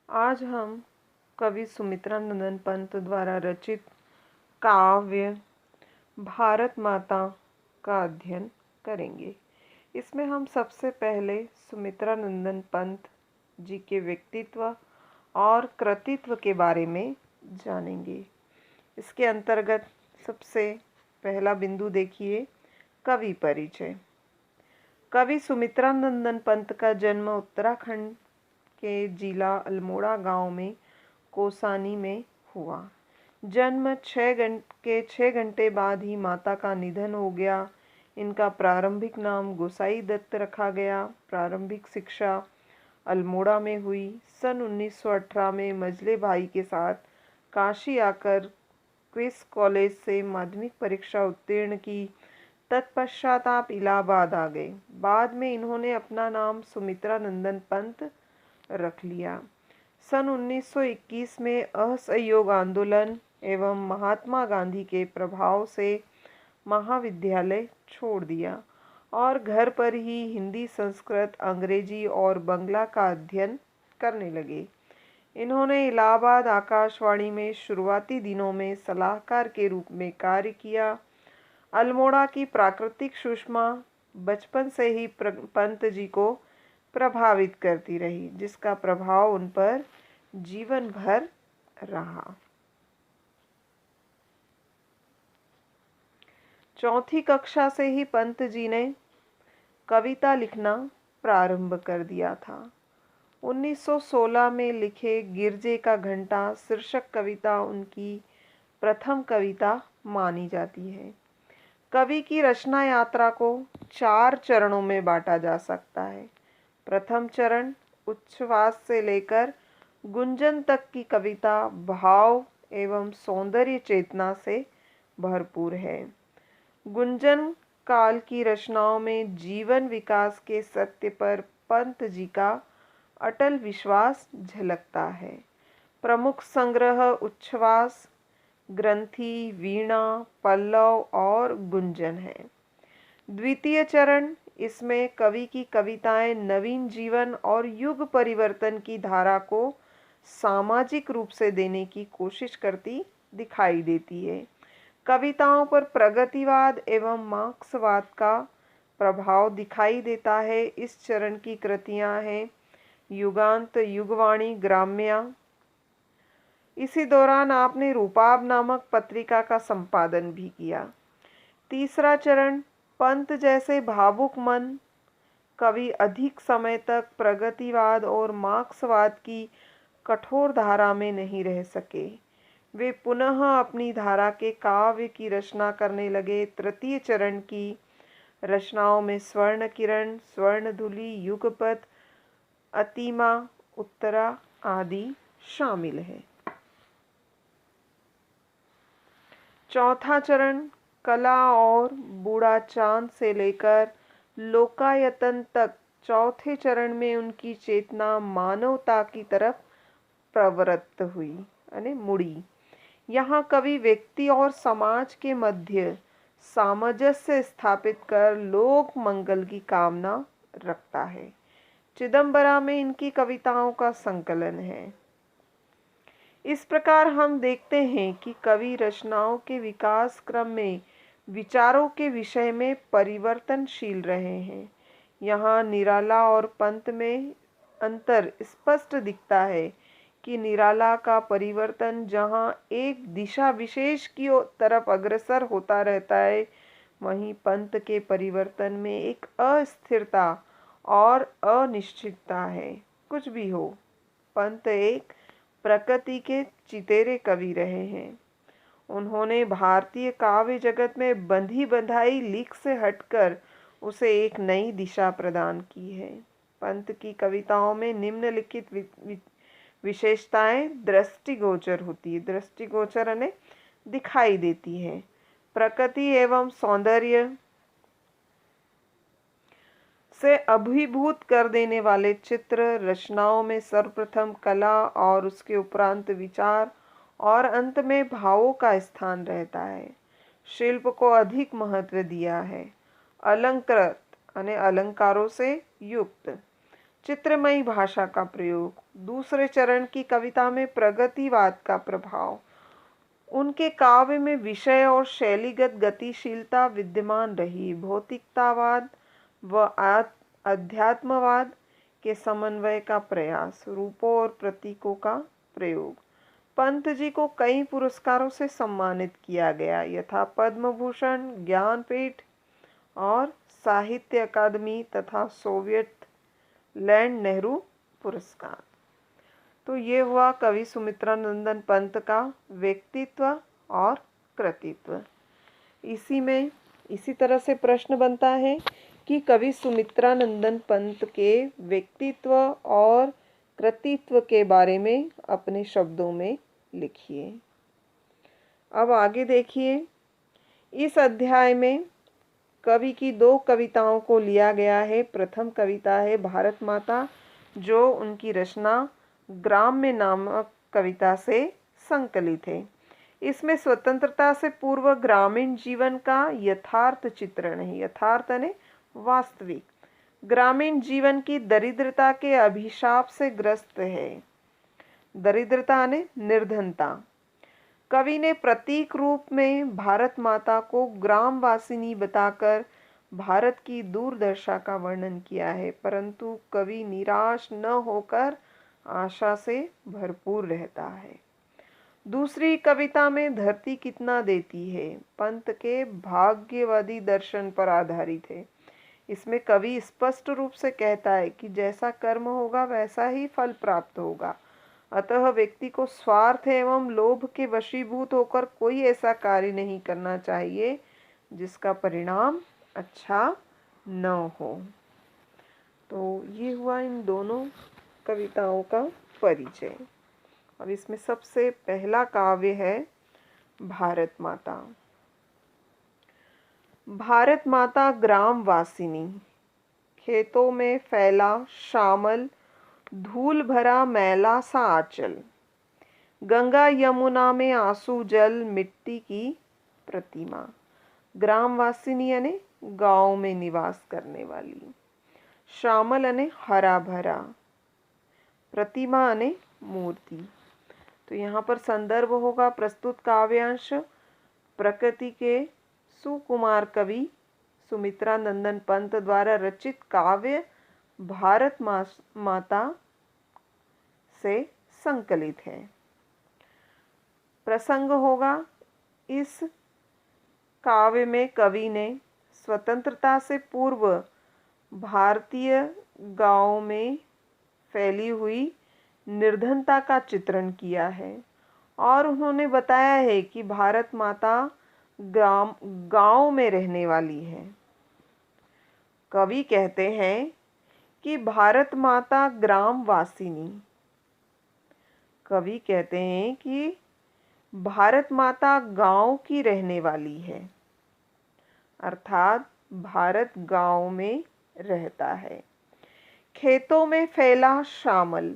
आज हम कवि सुमित्रा नंदन पंत द्वारा रचित काव्य भारत माता का अध्ययन करेंगे। इसमें हम सबसे पहले सुमित्रा नंदन पंत जी के व्यक्तित्व और कृतित्व के बारे में जानेंगे। इसके अंतर्गत सबसे पहला बिंदु देखिए, कवि परिचय। कवि सुमित्रा नंदन पंत का जन्म उत्तराखंड के जिला अल्मोड़ा गांव में कोसानी में हुआ। जन्म 6 घंटे बाद ही माता का निधन हो गया। इनका प्रारंभिक नाम गोसाई दत्त रखा गया। प्रारंभिक शिक्षा अल्मोड़ा में हुई। सन 1918 में मजले भाई के साथ काशी आकर क्रिस कॉलेज से माध्यमिक परीक्षा उत्तीर्ण की। तत्पश्चात आप इलाहाबाद आ गए। बाद में इन्होंने अपना नाम सुमित्रा नंदन पंत रख लिया। सन 1921 में असहयोग आंदोलन एवं महात्मा गांधी के प्रभाव से महाविद्यालय छोड़ दिया और घर पर ही हिंदी, संस्कृत, अंग्रेजी और बंगला का अध्ययन करने लगे। इन्होंने इलाहाबाद आकाशवाणी में शुरुआती दिनों में सलाहकार के रूप में कार्य किया। अल्मोड़ा की प्राकृतिक सुषमा बचपन से ही पंत जी को प्रभावित करती रही, जिसका प्रभाव उन पर जीवन भर रहा। चौथी कक्षा से ही पंत जी ने कविता लिखना प्रारंभ कर दिया था। 1916 में लिखे गिरजे का घंटा शीर्षक कविता उनकी प्रथम कविता मानी जाती है। कवि की रचना यात्रा को 4 चरणों में बांटा जा सकता है। प्रथम चरण उच्छ्वास से लेकर गुंजन तक की कविता भाव एवं सौंदर्य चेतना से भरपूर है। गुंजन काल की रचनाओं में जीवन विकास के सत्य पर पंत जी का अटल विश्वास झलकता है। प्रमुख संग्रह उच्छ्वास, ग्रंथि, वीणा, पल्लव और गुंजन है। द्वितीय चरण, इसमें कवि की कविताएं नवीन जीवन और युग परिवर्तन की धारा को सामाजिक रूप से देने की कोशिश करती दिखाई देती है। कविताओं पर प्रगतिवाद एवं मार्क्सवाद का प्रभाव दिखाई देता है। इस चरण की कृतियां हैं युगांत, युगवाणी, ग्राम्या। इसी दौरान आपने रूपाब नामक पत्रिका का संपादन भी किया। तीसरा चरण, पंत जैसे भावुक मन कवि अधिक समय तक प्रगतिवाद और मार्क्सवाद की कठोर धारा में नहीं रह सके। वे पुनः अपनी धारा के काव्य की रचना करने लगे। तृतीय चरण की रचनाओं में स्वर्ण किरण, स्वर्णधुली, युगपथ, अतिमा, उत्तरा आदि शामिल है। चौथा चरण कला और बूढ़ा चांद से लेकर लोकायतन तक। चौथे चरण में उनकी चेतना मानवता की तरफ प्रवृत्त हुई यानी मुड़ी। यहाँ कवि व्यक्ति और समाज के मध्य सामंजस्य स्थापित कर लोक मंगल की कामना रखता है। चिदंबरा में इनकी कविताओं का संकलन है। इस प्रकार हम देखते हैं कि कवि रचनाओं के विकास क्रम में विचारों के विषय में परिवर्तनशील रहे हैं। यहाँ निराला और पंत में अंतर स्पष्ट दिखता है कि निराला का परिवर्तन जहाँ एक दिशा विशेष की तरफ अग्रसर होता रहता है, वहीं पंत के परिवर्तन में एक अस्थिरता और अनिश्चितता है। कुछ भी हो, पंत एक प्रकृति के चितेरे कवि रहे हैं। उन्होंने भारतीय काव्य जगत में बंधी बंधाई लीक से हटकर उसे एक नई दिशा प्रदान की है। पंत की कविताओं में निम्नलिखित विशेषताएं दृष्टिगोचर होती है। दृष्टिगोचर यानी दिखाई देती है। प्रकृति एवं सौंदर्य से अभिभूत कर देने वाले चित्र। रचनाओं में सर्वप्रथम कला और उसके उपरांत विचार और अंत में भावों का स्थान रहता है। शिल्प को अधिक महत्व दिया है। अलंकृत यानी अलंकारों से युक्त। चित्रमयी भाषा का प्रयोग। दूसरे चरण की कविता में प्रगतिवाद का प्रभाव। उनके काव्य में विषय और शैलीगत गतिशीलता विद्यमान रही। भौतिकतावाद व अध्यात्मवाद के समन्वय का प्रयास। रूपों और प्रतीकों का प्रयोग। पंत जी को कई पुरस्कारों से सम्मानित किया गया, यथा पद्म भूषण, ज्ञानपीठ और साहित्य अकादमी तथा सोवियत लैंड नेहरू पुरस्कार। तो ये हुआ कवि सुमित्रानंदन पंत का व्यक्तित्व और कृतित्व। इसी तरह से प्रश्न बनता है कि कवि सुमित्रानंदन पंत के व्यक्तित्व और कृतित्व के बारे में अपने शब्दों में लिखिए। अब आगे देखिए, इस अध्याय में कवि की 2 कविताओं को लिया गया है। प्रथम कविता है भारत माता, जो उनकी रचना ग्राम्य नामक कविता से संकलित है। इसमें स्वतंत्रता से पूर्व ग्रामीण जीवन का यथार्थ चित्रण है। यथार्थ यानी वास्तविक। ग्रामीण जीवन की दरिद्रता के अभिशाप से ग्रस्त है। दरिद्रता यानी निर्धनता। कवि ने प्रतीक रूप में भारत माता को ग्रामवासिनी बताकर भारत की दुर्दशा का वर्णन किया है, परंतु कवि निराश न होकर आशा से भरपूर रहता है। दूसरी कविता में धरती कितना देती है पंत के भाग्यवादी दर्शन पर आधारित है। इसमें कवि स्पष्ट रूप से कहता है कि जैसा कर्म होगा वैसा ही फल प्राप्त होगा, अतः व्यक्ति को स्वार्थ एवं लोभ के वशीभूत होकर कोई ऐसा कार्य नहीं करना चाहिए जिसका परिणाम अच्छा न हो। तो ये हुआ इन दोनों कविताओं का परिचय। अब इसमें सबसे पहला काव्य है भारत माता। भारत माता ग्रामवासिनी। खेतों में फैला श्यामल धूल भरा मैला सा आंचल, गंगा यमुना में आंसू जल मिट्टी की प्रतिमा। ग्रामवासिनी यानी गांव में निवास करने वाली। श्यामल यानी हरा भरा। प्रतिमा यानी मूर्ति। तो यहाँ पर संदर्भ होगा प्रस्तुत काव्यांश प्रकृति के सुकुमार कवि सुमित्रानंदन पंत द्वारा रचित काव्य भारत माता से संकलित है। प्रसंग होगा, इस काव्य में कवि ने स्वतंत्रता से पूर्व भारतीय गांवों में फैली हुई निर्धनता का चित्रण किया है और उन्होंने बताया है कि भारत माता गांव में रहने वाली है। कवि कहते हैं कि भारत माता ग्रामवासिनी। कवि कहते हैं कि भारत माता गांव की रहने वाली है, अर्थात भारत गांव में रहता है। खेतों में फैला श्यामल।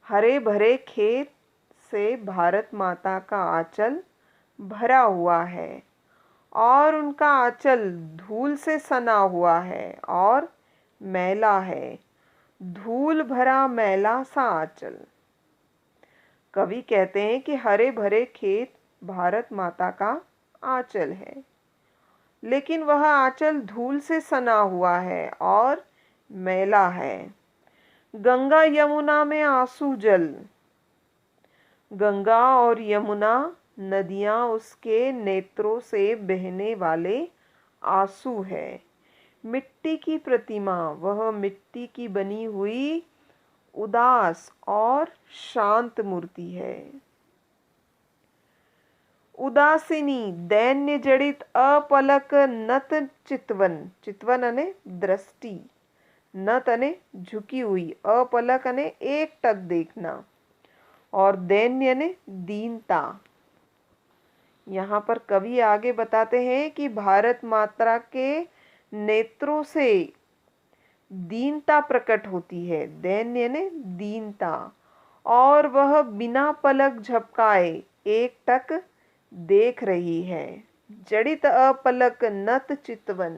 हरे भरे खेत से भारत माता का आंचल भरा हुआ है और उनका आंचल धूल से सना हुआ है और मैला है। धूल भरा मैला सा आंचल। कवि कहते हैं कि हरे भरे खेत भारत माता का आंचल है, लेकिन वह आंचल धूल से सना हुआ है और मैला है। गंगा यमुना में आंसू जल। गंगा और यमुना नदियां उसके नेत्रों से बहने वाले आंसू है। मिट्टी की प्रतिमा, वह मिट्टी की बनी हुई उदास और शांत मूर्ति है। उदासिनी, दैन्य जड़ित अपलक नत चितवन। चितवन अने दृष्टि, नत अने झुकी हुई, अपलक अने एक टक देखना और दैन्य अने दीनता। यहाँ पर कवि आगे बताते हैं कि भारत माता के नेत्रों से दीनता प्रकट होती है। दैन्य ने दीनता, और वह बिना पलक झपकाए एक टक देख रही है। जड़ित अपलक नत चितवन,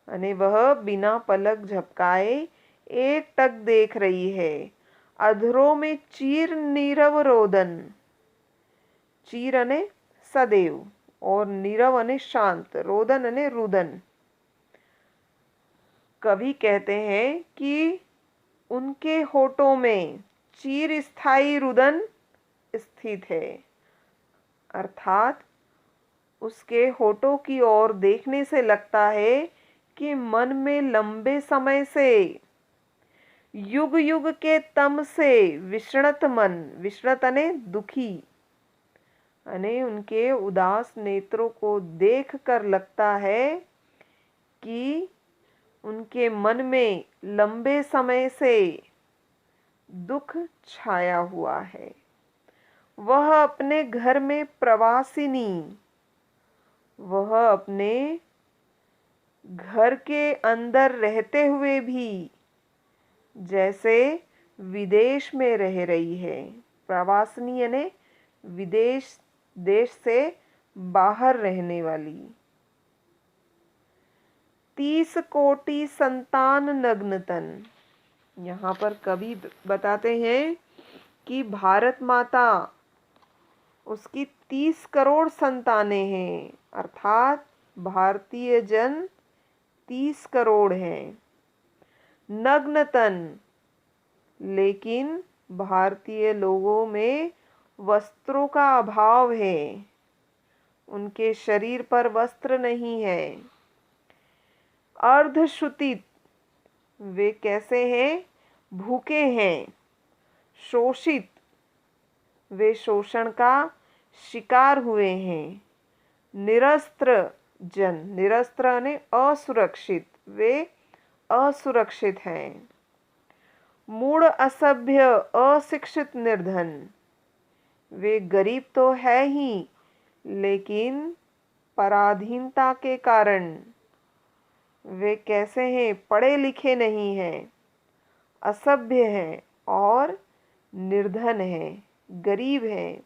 अने वह बिना पलक झपकाए एकटक देख रही है। अधरों में चीर नीरव रोदन। चीर अने सदैव और नीरव अने शांत, रोदन अने रुदन। कवि कहते हैं कि उनके होठों में चीर स्थायी रुदन स्थित है, अर्थात उसके होठों की ओर देखने से लगता है कि मन में लंबे समय से, युग युग के तम से विषणत मन, विषणत अने दुखी, अने उनके उदास नेत्रों को देख कर लगता है कि उनके मन में लंबे समय से दुख छाया हुआ है। वह अपने घर में प्रवासिनी, वह अपने घर के अंदर रहते हुए भी जैसे विदेश में रह रही है। प्रवासिनी यानी विदेश, देश से बाहर रहने वाली। 30 कोटि संतान नग्नतन। यहाँ पर कवि बताते हैं कि भारत माता, उसकी 30 करोड़ संतानें हैं, अर्थात भारतीय जन 30 करोड़ हैं। नग्नतन, लेकिन भारतीय लोगों में वस्त्रों का अभाव है, उनके शरीर पर वस्त्र नहीं है। अर्धश्रुतित, वे कैसे हैं? भूखे हैं। शोषित, वे शोषण का शिकार हुए हैं। निरस्त्र जन, निरस्त्र यानी असुरक्षित, वे असुरक्षित हैं। मूढ़ असभ्य अशिक्षित निर्धन, वे गरीब तो है ही, लेकिन पराधीनता के कारण वे कैसे हैं? पढ़े लिखे नहीं हैं, असभ्य हैं और निर्धन हैं, गरीब हैं।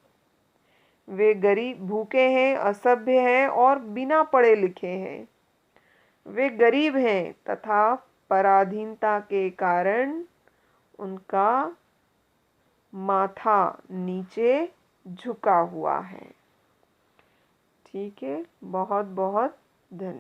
वे गरीब, भूखे हैं, असभ्य हैं और बिना पढ़े लिखे हैं। वे गरीब हैं तथा पराधीनता के कारण उनका माथा नीचे झुका हुआ है। ठीक है, बहुत बहुत धन्यवाद।